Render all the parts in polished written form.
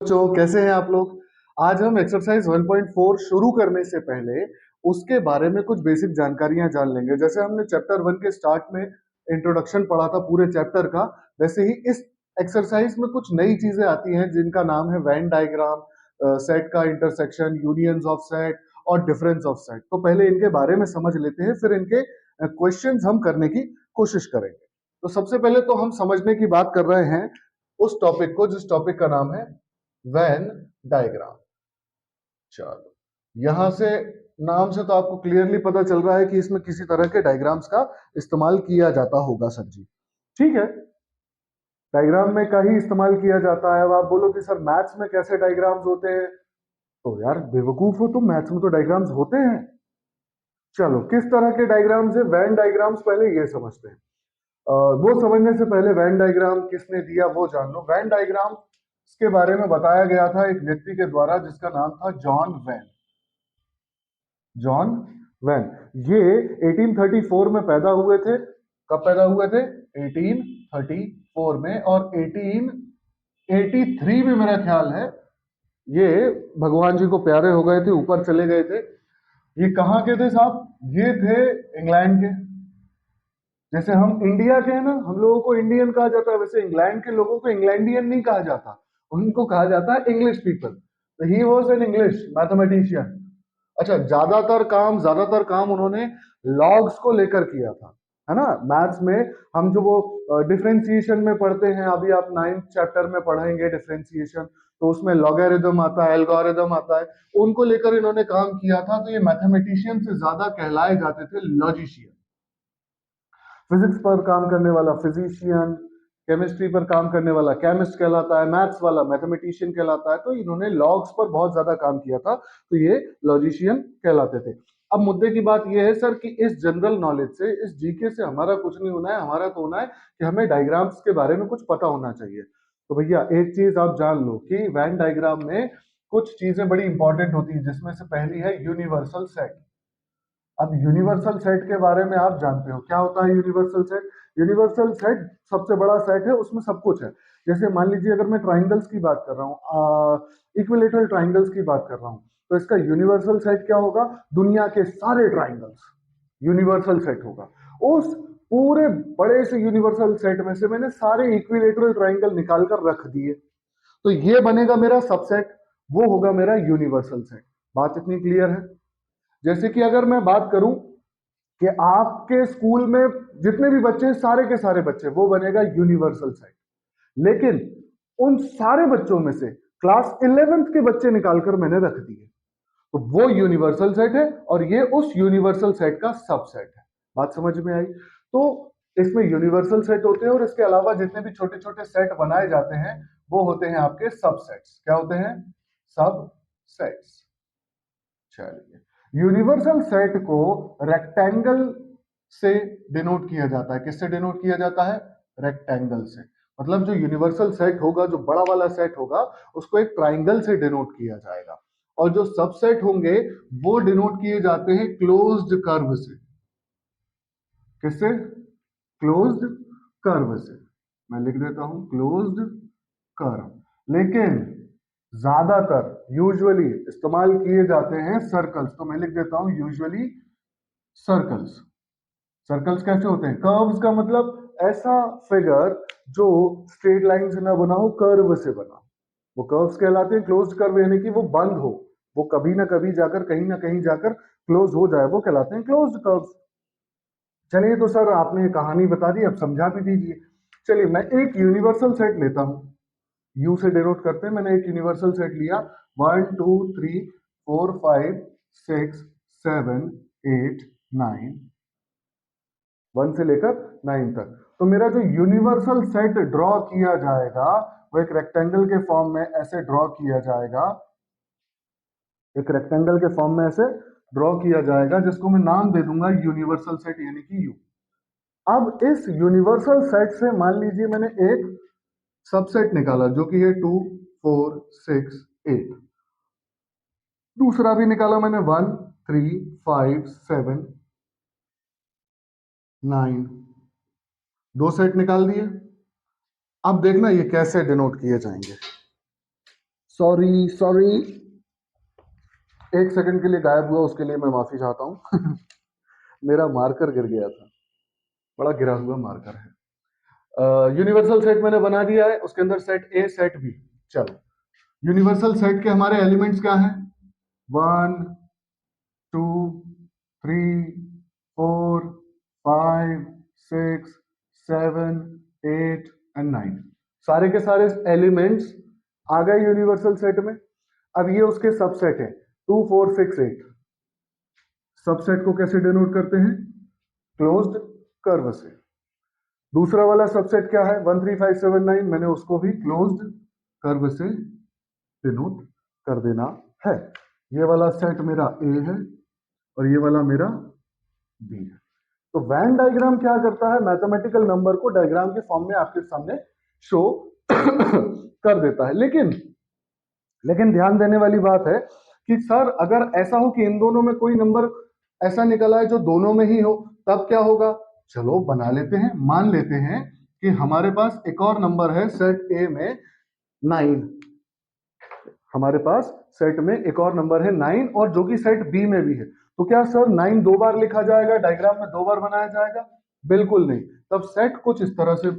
बच्चों कैसे हैं आप लोग। आज हम एक्सरसाइज 1.4 शुरू करने से पहले उसके बारे में कुछ बेसिक जानकारियां जान लेंगे। जैसे हमने चैप्टर 1 के स्टार्ट में इंट्रोडक्शन पढ़ा था पूरे चैप्टर का, वैसे ही इस एक्सरसाइज में कुछ नई चीजें आती हैं जिनका नाम है वेन डायग्राम, सेट का इंटरसेक्शन, यूनियंस ऑफ सेट और डिफरेंस ऑफ सेट। तो पहले इनके बारे में समझ लेते हैं, फिर इनके क्वेश्चंस हम करने की कोशिश करेंगे। तो सबसे पहले तो हम समझने की बात कर रहे हैं उस टॉपिक को जिस टॉपिक का नाम है वेन डायग्राम। चलो, यहां से नाम से तो आपको क्लियरली पता चल रहा है कि इसमें किसी तरह के डायग्राम्स का इस्तेमाल किया जाता होगा सर जी। ठीक है, डायग्राम में का ही इस्तेमाल किया जाता है। अब आप बोलो कि सर मैथ्स में कैसे डायग्राम्स होते हैं, तो यार बेवकूफ हो तुम, मैथ्स में तो डायग्राम्स होते हैं। चलो, किस तरह के डायग्राम्स है वेन डायग्राम्स, पहले ये समझते हैं। वो समझने से पहले वेन डायग्राम किसने दिया वो जान लो। वेन डायग्राम के बारे में बताया गया था एक व्यक्ति के द्वारा जिसका नाम था जॉन वेन। जॉन वेन ये 1834 में पैदा हुए थे। कब पैदा हुए थे? 1834 में, और 1883 में मेरा ख्याल है ये भगवान जी को प्यारे हो गए थे, ऊपर चले गए थे। ये कहाँ के थे साहब? ये थे इंग्लैंड के। जैसे हम इंडिया के हैं ना, हम लोगों को इंडियन कहा जाता है, वैसे इंग्लैंड के लोगों को इंग्लैंडियन नहीं कहा जाता, उनको कहा जाता है इंग्लिश पीपल। तो he was an English mathematician. अच्छा, ज्यादातर काम उन्होंने लॉग्स को लेकर किया था, है ना। मैथ्स में हम जो वो डिफरेंशिएशन में पढ़ते हैं, अभी आप 9th चैप्टर में पढ़ेंगे डिफरेंशिएशन, तो उसमें लॉगरिथम आता है, एल्गोरिथम आता है, उनको लेकर इन्होंने काम किया था। तो ये मैथमेटिशियन से ज्यादा कहलाए जाते थे लॉजिशियन। फिजिक्स पर काम करने वाला फिजिशियन, केमिस्ट्री पर काम करने वाला केमिस्ट कहलाता है, मैथ्स वाला मैथमेटिशियन कहलाता है। तो इन्होंने लॉग्स पर बहुत ज्यादा काम किया था, तो ये लॉजिशियन कहलाते थे। अब मुद्दे की बात यह है सर कि इस जनरल नॉलेज से, इस जीके से हमारा कुछ नहीं होना है। हमारा तो होना है कि हमें डायग्राम्स के बारे में कुछ पता होना चाहिए। तो भैया एक चीज आप जान लो कि वेन डायग्राम में कुछ चीजें बड़ी इंपॉर्टेंट होती है, जिसमें से पहली है यूनिवर्सल सेट। अब यूनिवर्सल सेट के बारे में आप जानते हो क्या होता है यूनिवर्सल सेट? यूनिवर्सल सेट सबसे बड़ा सेट है, उसमें सब कुछ है। जैसे मान लीजिए अगर मैं ट्राइंगल्स की बात कर रहा हूँ, इक्विलेटरल ट्राइंगल्स की बात कर रहा हूँ, तो इसका यूनिवर्सल सेट क्या होगा? दुनिया के सारे ट्राइंगल्स यूनिवर्सल सेट होगा। उस पूरे बड़े से यूनिवर्सल सेट में से मैंने सारे इक्विलेटरल ट्राइंगल निकाल कर रख दिए, तो ये बनेगा मेरा सबसेट, वो होगा मेरा यूनिवर्सल सेट। बात इतनी क्लियर है? जैसे कि अगर मैं बात करूं कि आपके स्कूल में जितने भी बच्चे हैं, सारे के सारे बच्चे, वो बनेगा यूनिवर्सल सेट। लेकिन उन सारे बच्चों में से क्लास 11th के बच्चे निकालकर मैंने रख दिए, तो वो यूनिवर्सल सेट है, और ये उस यूनिवर्सल सेट का सबसेट है। बात समझ में आई? तो इसमें यूनिवर्सल सेट होते हैं, और इसके अलावा जितने भी छोटे छोटे सेट बनाए जाते हैं वो होते हैं आपके सबसेट्स। क्या होते हैं? सबसेट्स। चलिए, यूनिवर्सल सेट को रेक्टेंगल से डिनोट किया जाता है। किससे डिनोट किया जाता है? रेक्टेंगल से। मतलब जो यूनिवर्सल सेट होगा, जो बड़ा वाला सेट होगा, उसको एक ट्राइंगल से डिनोट किया जाएगा, और जो सबसेट होंगे वो डिनोट किए जाते हैं क्लोज्ड कर्व से। किससे? क्लोज्ड कर्व से। मैं लिख देता हूं क्लोज्ड कर्व। लेकिन ज्यादातर यूजुअली इस्तेमाल किए जाते हैं सर्कल्स, तो मैं लिख देता हूं यूजुअली सर्कल्स। सर्कल्स कैसे होते हैं? कर्व्स का मतलब ऐसा फिगर जो स्ट्रेट लाइन से ना बना हो, कर्व से बना, वो कर्व्स कहलाते हैं। क्लोज्ड कर्व यानी कि वो बंद हो, वो कभी ना कभी जाकर कहीं ना कहीं जाकर क्लोज हो जाए, वो कहलाते हैं क्लोज्ड कर्व्स। चलिए, तो सर आपने कहानी बता दी, अब समझा भी दीजिए। चलिए, मैं एक यूनिवर्सल सेट लेता हूं, यू से डिनोट करते हैं। मैंने एक यूनिवर्सल सेट लिया, 1 2 3 4 5 6 7 8 9, 1 से लेकर 9 तक। तो मेरा जो यूनिवर्सल सेट ड्रॉ किया जाएगा वो एक रेक्टेंगल के फॉर्म में ऐसे ड्रॉ किया जाएगा, एक रेक्टेंगल के फॉर्म में ऐसे ड्रॉ किया जाएगा, जिसको मैं नाम दे दूंगा यूनिवर्सल सेट यानी कि यू। अब इस यूनिवर्सल सेट से मान लीजिए मैंने एक सबसेट निकाला जो कि है 2 4 6 8। दूसरा भी निकाला मैंने 1 3 5 7 9। दो सेट निकाल दिए। अब देखना ये कैसे डिनोट किए जाएंगे। सॉरी सॉरी, एक सेकंड के लिए गायब हुआ, उसके लिए मैं माफी चाहता हूँ। मेरा मार्कर गिर गया था, बड़ा गिरा हुआ मार्कर है। यूनिवर्सल सेट मैंने बना दिया है, उसके अंदर सेट ए सेट बी। चलो, यूनिवर्सल सेट के हमारे एलिमेंट्स क्या हैं? 1 2 3 4 5 6 7 8 एंड 9। सारे के सारे एलिमेंट्स आ गए यूनिवर्सल सेट में। अब ये उसके सबसेट है 2 4 6 8। सबसेट को कैसे डिनोट करते हैं? क्लोज्ड कर्व से। दूसरा वाला सबसेट क्या है? 1 3 5 7 9, मैंने उसको भी क्लोज्ड कर्व से डिनोट कर देना है। ये वाला सेट मेरा ए है और ये वाला मेरा बी है। तो वैन डायग्राम क्या करता है? मैथमेटिकल नंबर को डायग्राम के फॉर्म में आपके सामने शो कर देता है। लेकिन ध्यान देने वाली बात है कि सर अगर ऐसा हो कि इन दोनों में कोई नंबर ऐसा निकला है जो दोनों में ही हो, तब क्या होगा? चलो बना लेते हैं, मान लेते हैं कि हमारे पास एक और नंबर है सेट ए में 9। हमारे पास सेट में एक और नंबर है 9 और जो कि सेट बी में भी है। तो क्या सर 9 दो बार लिखा जाएगा, डायग्राम में दो बार बनाया जाएगा? बिल्कुल नहीं। तब सेट कुछ इस तरह से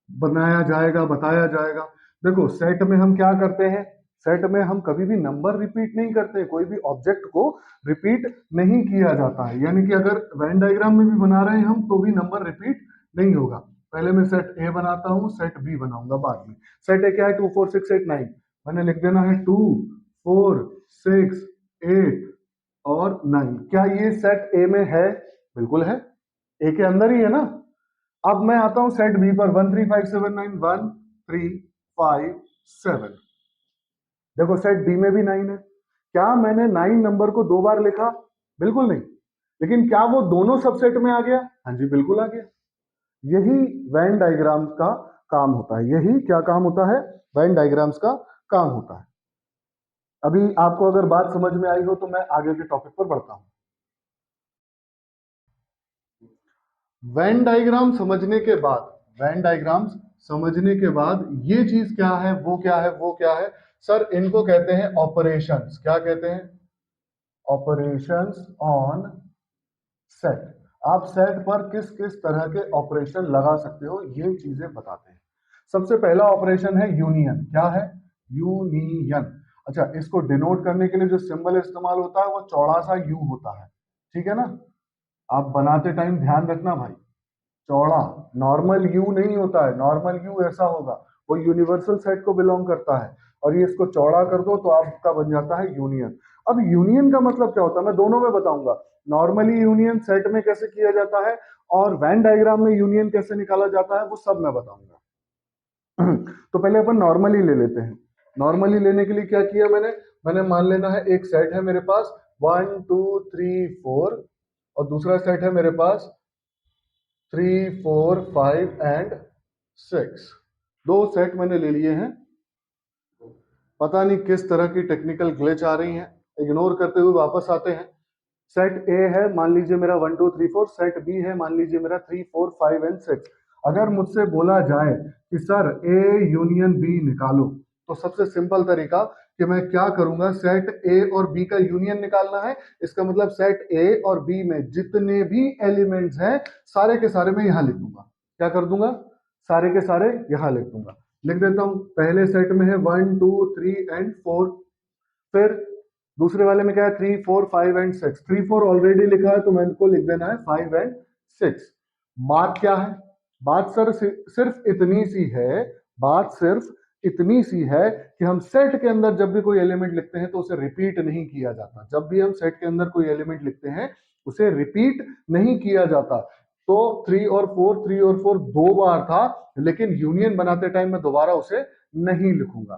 बनाया जाएगा, बताया जाएगा। देखो सेट में हम क्या करते हैं? सेट में हम कभी भी नंबर रिपीट नहीं करते, कोई भी ऑब्जेक्ट को रिपीट नहीं किया जाता है। यानी कि अगर वेन डायग्राम में भी बना रहे हैं हम तो भी नंबर रिपीट नहीं होगा। पहले मैं सेट ए बनाता हूं, सेट बी बनाऊंगा बाद में। सेट ए क्या है? 2 4 6 8 9। मैंने लिख देना है 2 4 6 8 और 9। क्या ये सेट ए में है? बिल्कुल है, ए के अंदर ही है ना। अब मैं आता हूं सेट बी पर 1 3 5 7 9 1 3 5 7। देखो सेट बी में भी 9 है। क्या मैंने 9 नंबर को दो बार लिखा? बिल्कुल नहीं। लेकिन क्या वो दोनों सबसेट में आ गया? हाँ जी बिल्कुल आ गया। यही वेन डायग्राम्स का काम होता है। यही क्या काम होता है? वेन डायग्राम्स का काम होता है। अभी आपको अगर बात समझ में आई हो तो मैं आगे के टॉपिक पर बढ़ता हूं। वेन डायग्राम समझने के बाद, वेन डायग्राम्स समझने के बाद ये चीज क्या है, वो क्या है, वो क्या है? सर इनको कहते हैं ऑपरेशंस। क्या कहते हैं? Operations on set. आप सेट पर किस किस तरह के ऑपरेशन लगा सकते हो, ये चीजें बताते हैं। सबसे पहला ऑपरेशन है यूनियन। क्या है? यूनियन। अच्छा, इसको डिनोट करने के लिए जो सिंबल इस्तेमाल होता है वो चौड़ा सा यू होता है। ठीक है ना? आप बनाते टाइम ध्यान रखना भाई, चौड़ा, नॉर्मल यू नहीं होता है। नॉर्मल यू ऐसा होगा, वो यूनिवर्सल सेट को बिलोंग करता है। और ये इसको चौड़ा कर दो तो आपका बन जाता है यूनियन। अब यूनियन का मतलब क्या होता है मैं दोनों में बताऊंगा। नॉर्मली यूनियन सेट में कैसे किया जाता है और वेन डायग्राम में यूनियन कैसे निकाला जाता है वो सब मैं बताऊंगा। तो पहले अपन नॉर्मली ले लेते हैं। नॉर्मली लेने के लिए क्या किया मैंने? मैंने मान लेना है एक सेट है मेरे पास 1 2 3 4 और दूसरा सेट है मेरे पास 3 4 5 एंड 6। दो सेट मैंने ले लिए हैं। पता नहीं किस तरह की टेक्निकल ग्लिच आ रही है, इग्नोर करते हुए वापस आते हैं। सेट ए है मान लीजिए मेरा 1 2 3 4, सेट बी है मान लीजिए मेरा 3 4 5 एंड 6। अगर मुझसे बोला जाए कि सर ए यूनियन बी निकालो, तो सबसे सिंपल तरीका कि मैं क्या करूंगा, सेट ए और बी का यूनियन निकालना है। इसका मतलब सेट ए और बी में जितने भी एलिमेंट्स हैं सारे के सारे मैं यहां लिख दूंगा। क्या कर दूंगा? सारे के सारे यहां लिख दूंगा। लिख देता हूं। पहले सेट में है 1 2 3 एंड 4। फिर दूसरे वाले में क्या है? 3 4 5 एंड 6। 3 4 ऑलरेडी लिखा है तो मैं इनको लिख देना है 5 एंड 6। बात क्या है? बात सर सिर्फ इतनी सी है, बात सिर्फ इतनी सी है कि हम सेट के अंदर जब भी कोई एलिमेंट लिखते हैं तो उसे रिपीट नहीं किया जाता। जब भी हम सेट के अंदर कोई एलिमेंट लिखते हैं उसे रिपीट नहीं किया जाता। तो 3 और 4 दो बार था, लेकिन यूनियन बनाते टाइम मैं दोबारा उसे नहीं लिखूंगा।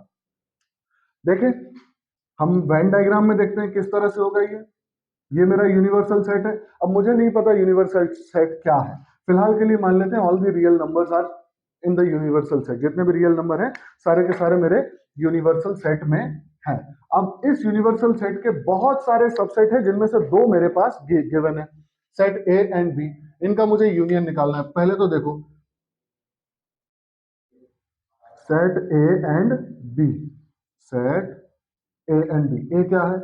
देखें, हम वेन डायग्राम में देखते हैं किस तरह से होगा ये मेरा यूनिवर्सल सेट है। अब मुझे नहीं पता यूनिवर्सल सेट क्या है, फिलहाल के लिए मान लेते हैं all the real numbers are in the universal set. जितने भी रियल नंबर हैं सारे के सारे मेरे यूनिवर्सल सेट में हैं। अब इस यूनिवर्सल सेट के बहुत सारे सबसेट हैं जिनमें से दो मेरे पास गिवन है, सेट ए एंड बी। इनका मुझे यूनियन निकालना है। पहले तो देखो set A and B, set A and B. A क्या है?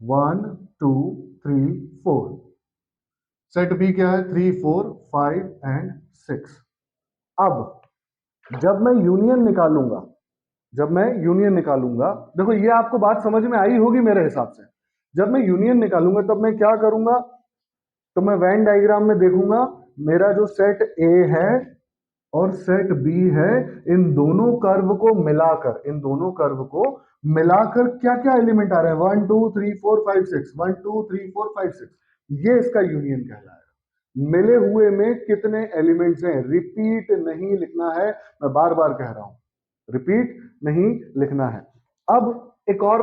1 2 3 4। सेट बी क्या है? 3 4 5 एंड 6। अब जब मैं यूनियन निकालूंगा, देखो ये आपको बात समझ में आई होगी मेरे हिसाब से। जब मैं यूनियन निकालूंगा तब मैं क्या करूंगा? तो मैं वेन डायग्राम में देखूंगा मेरा जो सेट ए है और सेट बी है, इन दोनों कर्व को मिलाकर क्या क्या एलिमेंट आ रहे हैं? 1 2 3 4 5 6, 1 2 3 4 5 6, ये इसका यूनियन कहलाएगा। मिले हुए में कितने एलिमेंट्स हैं, रिपीट नहीं लिखना है, मैं बार बार कह रहा हूं, रिपीट नहीं लिखना है। अब एक और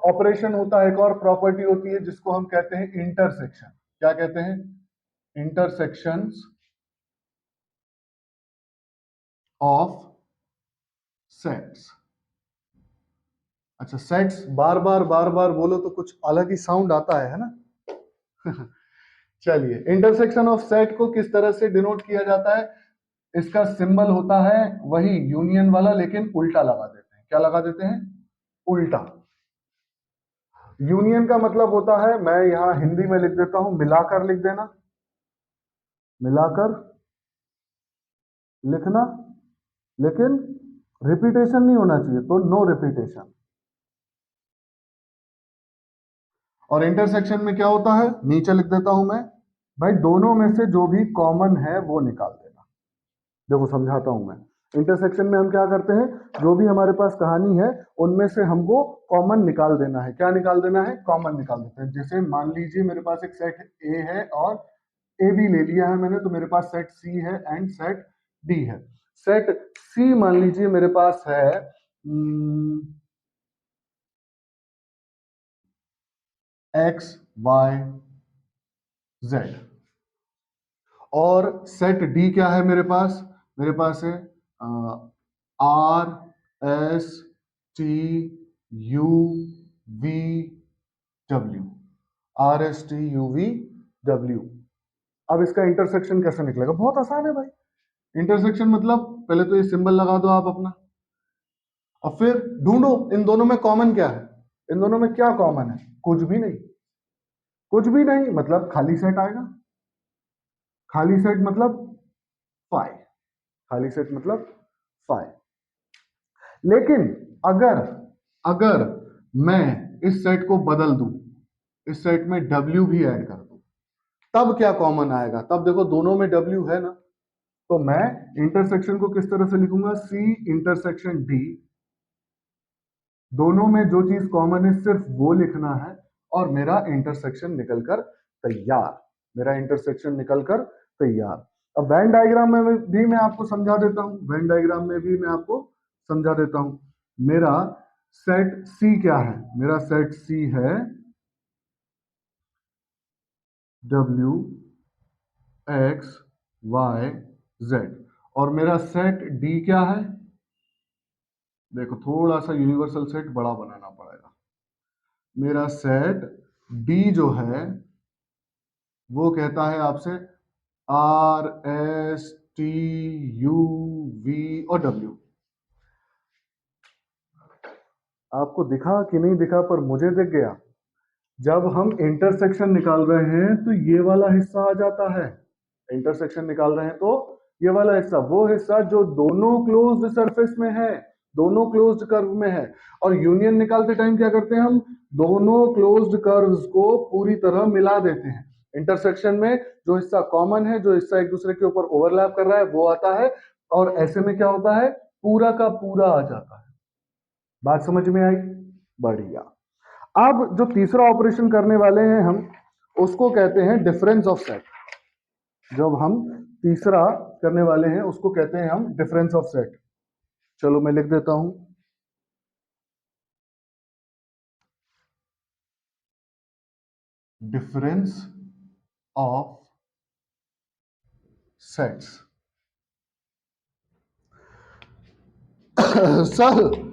ऑपरेशन होता है, एक और प्रॉपर्टी होती है जिसको हम कहते हैं इंटरसेक्शन। क्या कहते हैं? Intersections of sets. अच्छा, सेट्स बार बार बोलो तो कुछ अलग ही साउंड आता है ना? चलिए, इंटरसेक्शन ऑफ सेट को किस तरह से डिनोट किया जाता है? इसका सिंबल होता है वही यूनियन वाला, लेकिन उल्टा लगा देते हैं। क्या लगा देते हैं? उल्टा। यूनियन का मतलब होता है, मैं यहां हिंदी में लिख देता हूं, मिलाकर लिख देना, मिलाकर लिखना, लेकिन रिपीटेशन नहीं होना चाहिए, तो नो रिपीटेशन। और इंटरसेक्शन में क्या होता है? नीचे लिख देता हूं मैं, भाई दोनों में से जो भी कॉमन है वो निकाल देना। देखो समझाता हूं मैं। इंटरसेक्शन में हम क्या करते हैं? जो भी हमारे पास कहानी है उनमें से हमको कॉमन निकाल देना है। क्या निकाल देना है? कॉमन निकाल देते हैं। जैसे मान लीजिए मेरे पास एक सेट ए है और ए बी ले लिया है मैंने, तो मेरे पास सेट सी है एंड सेट डी है। सेट सी मान लीजिए मेरे पास है एक्स वाई जेड, और सेट डी क्या है मेरे पास? मेरे पास है R S T U V W, R S T U V W. अब इसका इंटरसेक्शन कैसे निकलेगा? बहुत आसान है भाई। इंटरसेक्शन मतलब पहले तो ये सिंबल लगा दो आप अपना, और फिर ढूंढो इन दोनों में कॉमन क्या है। इन दोनों में क्या कॉमन है? कुछ भी नहीं। कुछ भी नहीं मतलब खाली सेट आएगा। खाली सेट मतलब फाइव। खाली सेट मतलब फाइव। लेकिन अगर अगर मैं इस सेट को बदल दूं, इस सेट में W भी ऐड कर दूं, तब क्या कॉमन आएगा? तब देखो दोनों में W है ना, तो मैं इंटरसेक्शन को किस तरह से लिखूंगा? C intersection D। दोनों में जो चीज कॉमन है सिर्फ वो लिखना है, और मेरा इंटरसेक्शन निकलकर तैयार। मेरा इंटरसेक्शन निकलकर तैयार। अब वेन डायग्राम में भी मैं आपको समझा देता हूं, वेन डायग्राम में भी मैं आपको समझा देता हूं। मेरा सेट सी क्या है? मेरा सेट सी है W X Y Z, और मेरा सेट D क्या है? देखो थोड़ा सा यूनिवर्सल सेट बड़ा बनाना पड़ेगा। मेरा सेट D जो है वो कहता है आपसे R S T U V और W। आपको दिखा कि नहीं दिखा, पर मुझे दिख गया। जब हम इंटरसेक्शन निकाल रहे हैं तो ये वाला हिस्सा आ जाता है। इंटरसेक्शन निकाल रहे हैं तो ये वाला हिस्सा, वो हिस्सा जो दोनों क्लोज्ड सरफेस में है, दोनों क्लोज्ड कर्व में है। और यूनियन निकालते टाइम क्या करते हैं हम? दोनों क्लोज्ड कर्व्स को पूरी तरह मिला देते हैं। इंटरसेक्शन में जो हिस्सा कॉमन है, जो हिस्सा एक दूसरे के ऊपर ओवरलैप कर रहा है, वो आता है, और ऐसे में क्या होता है? पूरा का पूरा आ जाता है। बात समझ में आई? बढ़िया। अब जो तीसरा ऑपरेशन करने वाले हैं हम, उसको कहते हैं डिफरेंस ऑफ सेट। जब हम तीसरा करने वाले हैं उसको कहते हैं हम डिफरेंस ऑफ सेट। चलो मैं लिख देता हूं, डिफरेंस ऑफ सेट्स। सर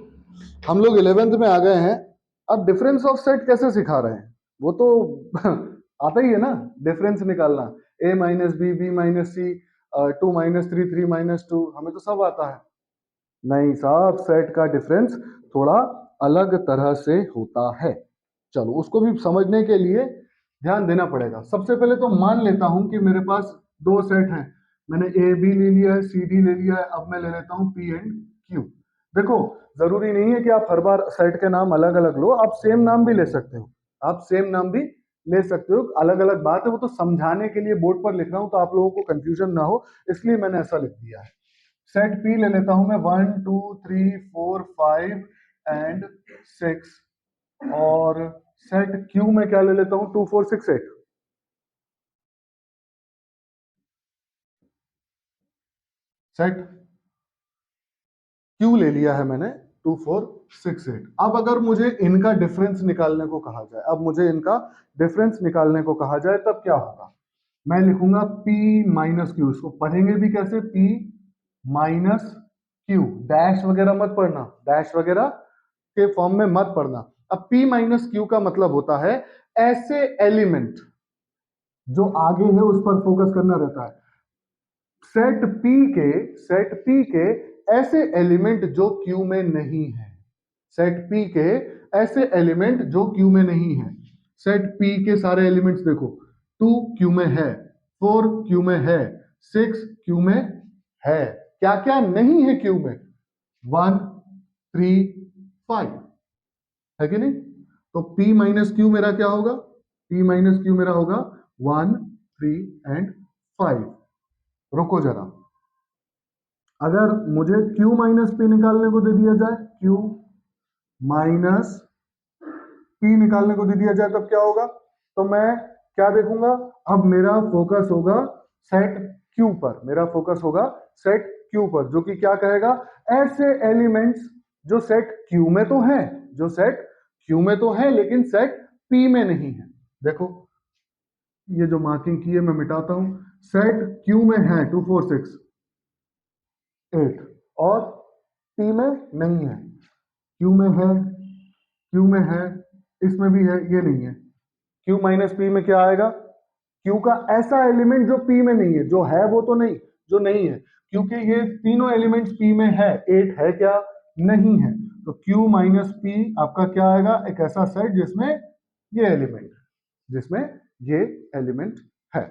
हम लोग 11th में आ गए हैं, अब डिफरेंस ऑफ सेट कैसे सिखा रहे हैं? वो तो आता ही है ना डिफरेंस निकालना। a minus b, b minus c, 2 minus 3, 3 minus 2, हमें तो सब आता है। नहीं साहब, सेट का डिफरेंस थोड़ा अलग तरह से होता है। चलो उसको भी समझने के लिए ध्यान देना पड़ेगा। सबसे पहले तो मान लेता हूं कि मेरे पास दो सेट हैं, मैंने ए बी ले लिया है, सी डी ले लिया है, अब मैं ले लेता हूं पी एंड क्यू। देखो जरूरी नहीं है कि आप हर बार सेट के नाम अलग अलग लो, आप सेम नाम भी ले सकते हो, आप सेम नाम भी ले सकते हो, अलग अलग बात है, वो तो समझाने के लिए बोर्ड पर लिख रहा हूं तो आप लोगों को कंफ्यूजन ना हो, इसलिए मैंने ऐसा लिख दिया है। सेट पी ले लेता हूं मैं 1 2 3 4 5 एंड 6, और सेट क्यू में क्या ले लेता हूं 2 4 6 8। सेट क्यू ले लिया है मैंने 2 4 6 8। अब अगर मुझे इनका डिफरेंस निकालने को कहा जाए, अब मुझे इनका डिफरेंस निकालने को कहा जाए तब क्या होगा, मैं लिखूंगा P माइनस क्यू। इसको पढ़ेंगे भी कैसे, P माइनस क्यू, डैश वगैरह मत पढ़ना, डैश वगैरह के फॉर्म में मत पढ़ना। अब P माइनस क्यू का मतलब होता है ऐसे एलिमेंट जो आगे है उस पर फोकस करना रहता है। सेट P के ऐसे एलिमेंट जो क्यू में नहीं है, सेट P के ऐसे एलिमेंट जो क्यू में नहीं है। सेट P के सारे एलिमेंट्स देखो, 2 क्यू में है, 4 क्यू में है, 6 क्यू में है, क्या क्या नहीं है क्यू में, 1 3 5, है कि नहीं। तो P माइनस क्यू मेरा क्या होगा, P माइनस क्यू मेरा होगा 1 3 एंड 5। रुको जरा, अगर मुझे Q माइनस P निकालने को दे दिया जाए, Q माइनस P निकालने को दे दिया जाए तब क्या होगा, तो मैं क्या देखूंगा, अब मेरा फोकस होगा सेट Q पर, मेरा फोकस होगा सेट Q पर, जो कि क्या कहेगा, ऐसे एलिमेंट्स जो सेट Q में तो है, जो सेट Q में तो है लेकिन सेट P में नहीं है। देखो ये जो मार्किंग की है मैं मिटाता हूं, सेट Q में है 2 4 6 8 और P में नहीं है, Q में है, Q में है, इसमें भी है, ये नहीं है। Q माइनस P में क्या आएगा, Q का ऐसा एलिमेंट जो P में नहीं है, जो है वो तो नहीं, जो नहीं है, क्योंकि ये तीनों एलिमेंट्स P में है, 8 है क्या, नहीं है, तो Q माइनस P आपका क्या आएगा, एक ऐसा सेट जिसमें ये एलिमेंट है, जिसमें ये एलिमेंट है।